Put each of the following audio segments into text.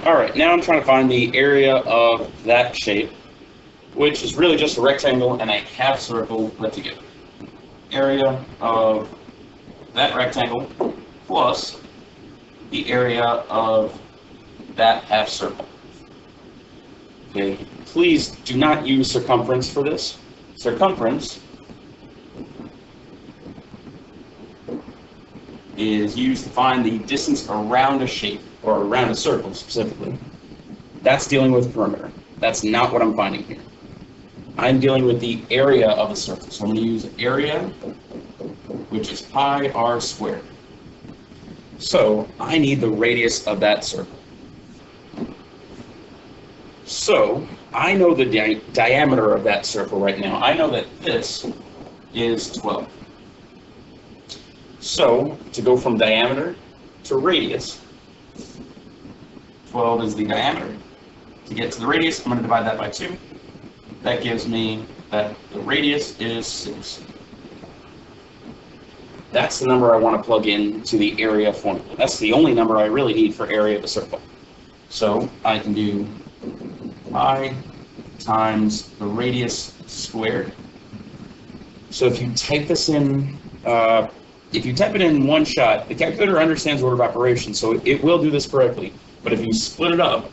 All right, now I'm trying to find the area of that shape, which is really just a rectangle and a half circle put together. Area of that rectangle plus the area of that half circle. Okay, please do not use circumference for this. Circumference is used to find the distance around a shape, or around a circle specifically. That's dealing with perimeter. That's not what I'm finding here. I'm dealing with the area of a circle. So I'm going to use area, which is pi r squared. So I need the radius of that circle. So I know the diameter of that circle right now. I know that this is 12. So to go from diameter to radius, 12 is the diameter. To get to the radius, I'm going to divide that by 2. That gives me that the radius is 6. That's the number I want to plug in to the area formula. That's the only number I really need for area of a circle. So I can do pi times the radius squared. So if you type this in, if you type it in one shot, the calculator understands order of operations, so it will do this correctly. But if you split it up,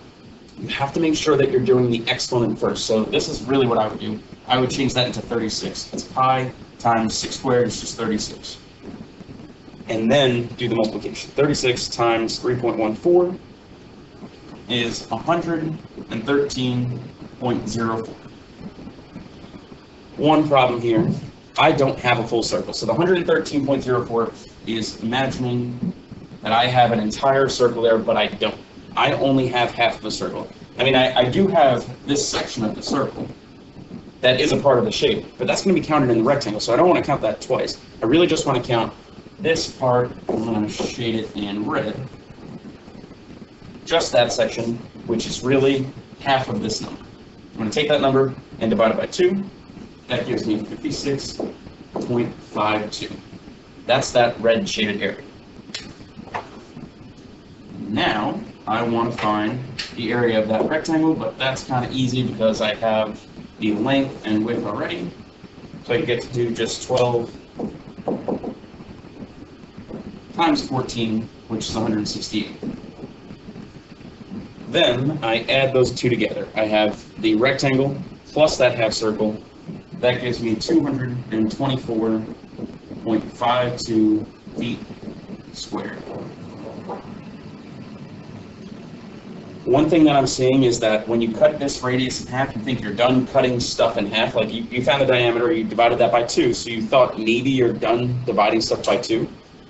you have to make sure that you're doing the exponent first. So this is really what I would do. I would change that into 36. That's pi times 6 squared is just 36. And then do the multiplication. 36 times 3.14 is 113.04. One problem here. I don't have a full circle. So the 113.04 is imagining that I have an entire circle there, but I don't. I only have half of a circle. I mean, I do have this section of the circle that is a part of the shape, but that's going to be counted in the rectangle, so I don't want to count that twice. I really just want to count this part. I'm going to shade it in red. Just that section, which is really half of this number. I'm going to take that number and divide it by 2. That gives me 56.52. That's that red shaded area. Now, I want to find the area of that rectangle, but that's kind of easy because I have the length and width already. So I get to do just 12 times 14, which is 168. Then I add those two together. I have the rectangle plus that half circle. That gives me 224.52 feet squared. One thing that I'm seeing is that when you cut this radius in half, you think you're done cutting stuff in half. Like you found the diameter, you divided that by 2, so you thought maybe you're done dividing stuff by 2.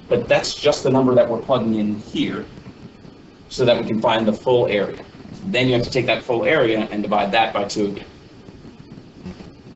But that's just the number that we're plugging in here so that we can find the full area. Then you have to take that full area and divide that by 2 again.